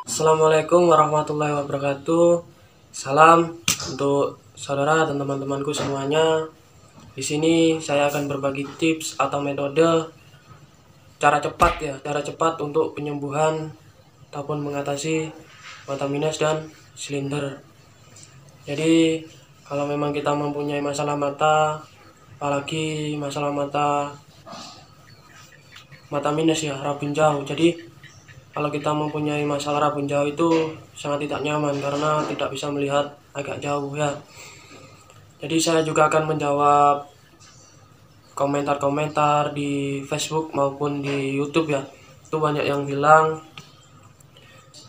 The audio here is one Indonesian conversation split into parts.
Assalamualaikum warahmatullahi wabarakatuh. Salam untuk saudara dan teman-temanku semuanya. Di sini saya akan berbagi tips atau metode cara cepat untuk penyembuhan ataupun mengatasi mata minus dan silinder. Jadi kalau memang kita mempunyai masalah mata, apalagi masalah mata minus ya, rabun jauh. Jadi kalau kita mempunyai masalah rabun jauh itu sangat tidak nyaman karena tidak bisa melihat agak jauh ya. Jadi saya juga akan menjawab komentar-komentar di Facebook maupun di YouTube ya. Itu banyak yang bilang,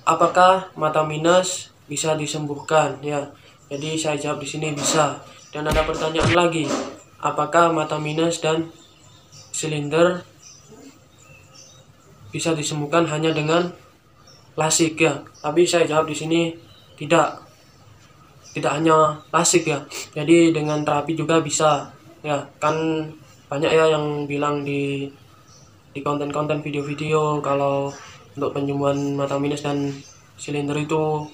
apakah mata minus bisa disembuhkan ya. Jadi saya jawab di sini bisa. Dan ada pertanyaan lagi, apakah mata minus dan silinder bisa disembuhkan hanya dengan lasik ya? Tapi saya jawab di sini tidak hanya lasik ya. Jadi dengan terapi juga bisa ya. Kan banyak ya yang bilang di konten-konten video-video kalau untuk penyembuhan mata minus dan silinder itu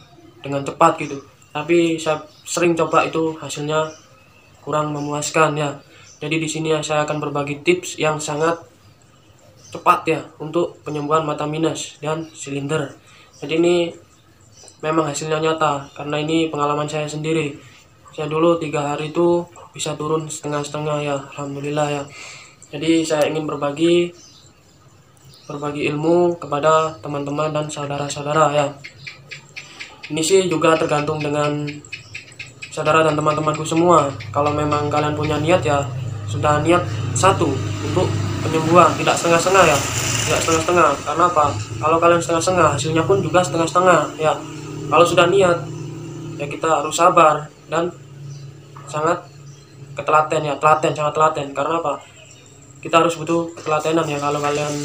dengan cepat gitu. Tapi saya sering coba itu hasilnya kurang memuaskan ya. Jadi di sini saya akan berbagi tips yang sangat cepat ya untuk penyembuhan mata minus dan silinder. Jadi ini memang hasilnya nyata karena ini pengalaman saya sendiri. Saya dulu 3 hari itu bisa turun setengah-setengah ya, alhamdulillah ya. Jadi saya ingin berbagi ilmu kepada teman-teman dan saudara-saudara ya. Ini sih juga tergantung dengan saudara dan teman-temanku semua. Kalau memang kalian punya niat ya, sudah niat satu untuk penyembuhan, tidak setengah-setengah ya, tidak setengah-setengah. Karena apa? Kalau kalian setengah-setengah, hasilnya pun juga setengah-setengah ya. Kalau sudah niat ya kita harus sabar dan sangat sangat telaten. Karena apa? Kita harus butuh ketelatenan ya kalau kalian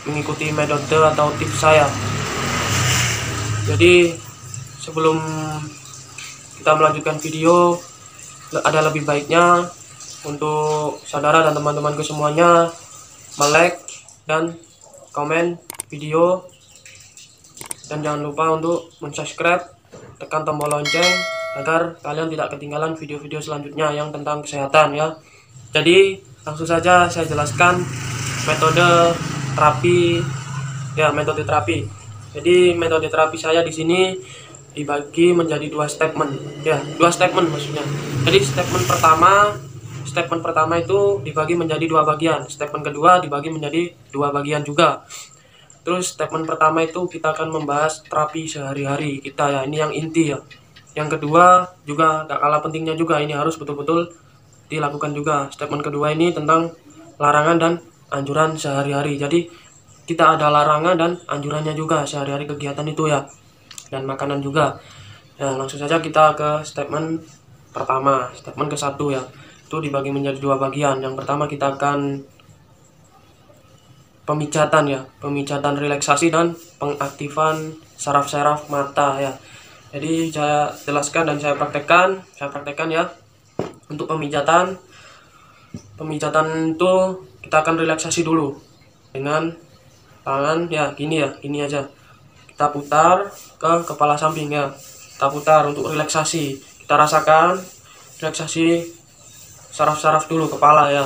mengikuti metode atau tips saya. Jadi sebelum kita melanjutkan video, ada lebih baiknya untuk saudara dan teman-temanku semuanya like dan komen video, dan jangan lupa untuk subscribe, tekan tombol lonceng agar kalian tidak ketinggalan video-video selanjutnya yang tentang kesehatan ya. Jadi langsung saja saya jelaskan metode terapi ya, metode terapi. Jadi metode terapi saya di sini dibagi menjadi 2 statement ya, 2 statement maksudnya. Jadi statement pertama itu dibagi menjadi 2 bagian, statement kedua dibagi menjadi 2 bagian juga. Terus statement pertama itu kita akan membahas terapi sehari-hari kita ya, ini yang inti ya. Yang kedua juga gak kalah pentingnya juga, ini harus betul-betul dilakukan juga. Statement kedua ini tentang larangan dan anjuran sehari-hari. Jadi kita ada larangan dan anjurannya juga sehari-hari kegiatan itu ya, dan makanan juga. Nah langsung saja kita ke statement pertama, statement ke-1 ya. Itu dibagi menjadi 2 bagian. Yang pertama kita akan pemijatan relaksasi dan pengaktifan saraf-saraf mata ya. Jadi saya jelaskan dan saya praktekkan ya. Untuk pemijatan itu kita akan relaksasi dulu dengan tangan ya, gini aja. Kita putar ke kepala samping ya. Kita putar untuk relaksasi. Kita rasakan relaksasi saraf-saraf dulu kepala ya.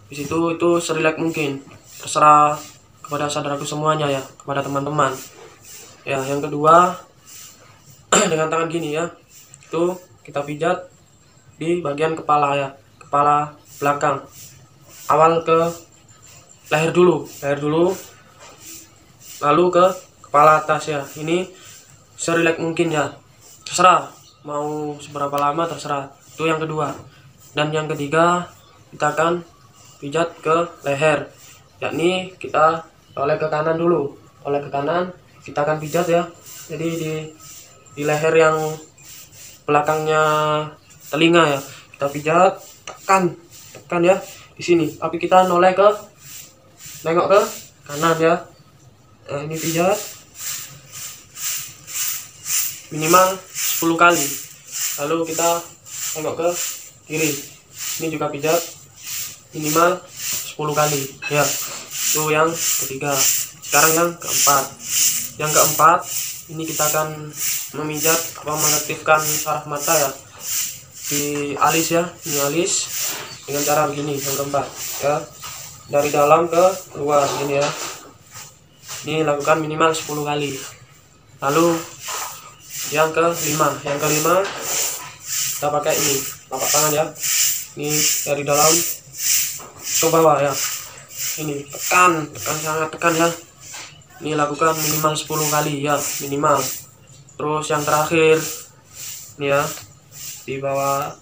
Di situ itu serileks mungkin. Terserah kepada saudaraku semuanya ya, kepada teman-teman. Ya, yang kedua dengan tangan gini ya. Itu kita pijat di bagian kepala ya, kepala belakang. Awal ke leher dulu, lalu ke kepala atas ya. Ini serileks mungkin ya. Terserah mau seberapa lama, terserah. Itu yang kedua. Dan yang ketiga kita akan pijat ke leher, yakni kita oleh ke kanan dulu. Oleh ke kanan kita akan pijat ya. Jadi di leher yang belakangnya telinga ya, kita pijat, tekan ya di sini. Tapi kita nengok ke kanan ya. Nah, ini pijat minimal 10 kali. Lalu kita nengok ke kiri. Ini juga pijat minimal 10 kali ya. Itu yang ketiga. Sekarang yang keempat. ini kita akan memijat atau mengaktifkan saraf mata ya di alis ya, ini alis dengan cara begini yang keempat ya, dari dalam ke luar ini ya. Ini lakukan minimal 10 kali. Lalu yang kelima kita pakai ini telapak tangan ya, ini dari dalam ke bawah ya, ini tekan sangat tekan ya. Ini lakukan minimal 10 kali ya, minimal. Terus yang terakhir ini ya, di bawah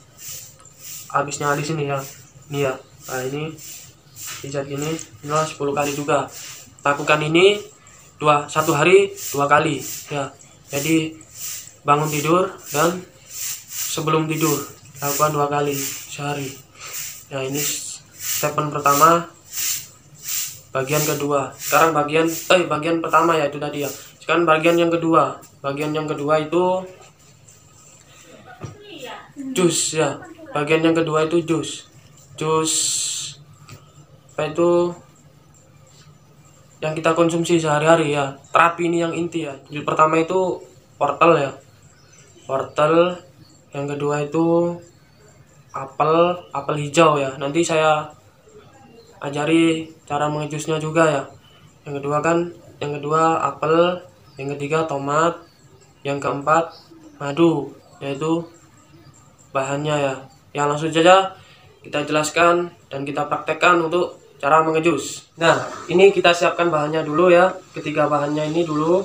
habisnya alis ini ya, ini ya. Nah ini pijat gini minimal 10 kali juga. Lakukan ini satu hari 2 kali ya. Jadi bangun tidur dan sebelum tidur lakukan 2 kali sehari. Nah ini statement pertama, bagian kedua. Sekarang bagian pertama ya itu tadi ya. Sekarang bagian yang kedua. Bagian yang kedua itu jus ya. Bagian yang kedua itu jus. Jus apa itu yang kita konsumsi sehari-hari ya. Terapi ini yang inti ya. Jus pertama itu wortel ya. Wortel. Yang kedua itu apel hijau ya. Nanti saya ajari cara mengejusnya juga ya. Yang kedua apel, yang ketiga tomat, yang keempat madu, yaitu bahannya ya. Ya langsung saja kita jelaskan dan kita praktekkan untuk cara mengejus. Nah ini kita siapkan bahannya dulu ya, ketiga bahannya ini dulu.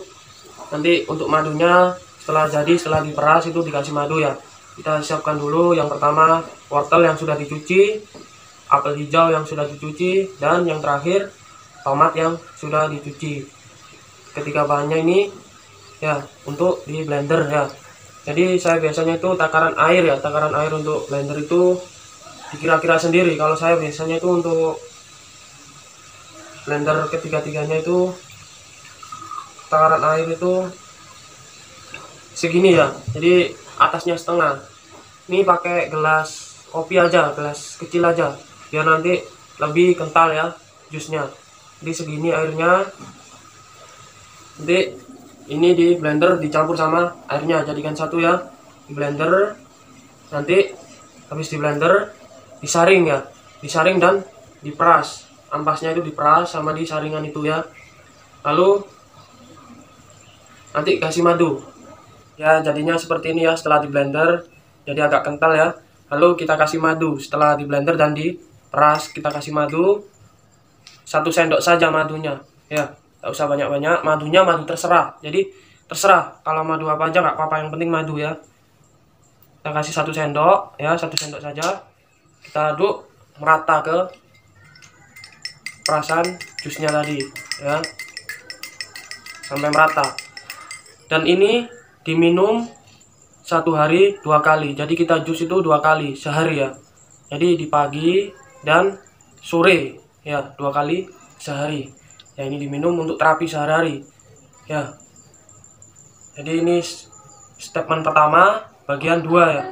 Nanti untuk madunya setelah diperas itu dikasih madu ya. Kita siapkan dulu yang pertama wortel yang sudah dicuci, apel hijau yang sudah dicuci, dan yang terakhir tomat yang sudah dicuci. Ketiga bahannya ini ya untuk di blender ya. Jadi saya biasanya itu takaran air ya, takaran air untuk blender itu dikira-kira sendiri. Kalau saya biasanya itu untuk blender ketiga-tiganya itu takaran air itu segini ya. Jadi atasnya setengah. Ini pakai gelas kopi aja, gelas kecil aja, biar nanti lebih kental ya jusnya. Jadi segini airnya. Nanti ini di blender dicampur sama airnya, jadikan satu ya di blender. Nanti habis di blender disaring ya, disaring dan diperas. Ampasnya itu diperas sama di saringan itu ya. Lalu nanti kasih madu ya, jadinya seperti ini ya setelah di blender, jadi agak kental ya. Lalu kita kasih madu setelah di blender dan diperas. Kita kasih madu 1 sendok saja madunya ya, nggak usah banyak-banyak. Madunya madu terserah, jadi terserah kalau madu apa aja nggak apa-apa, yang penting madu ya. Kita kasih 1 sendok ya, 1 sendok saja. Kita aduk merata ke perasan jusnya tadi ya, sampai merata. Dan ini diminum 1 hari 2 kali. Jadi kita jus itu 2 kali sehari ya. Jadi di pagi dan sore ya, 2 kali sehari ya. Ini diminum untuk terapi sehari-hari ya. Jadi ini statement pertama bagian 2 ya.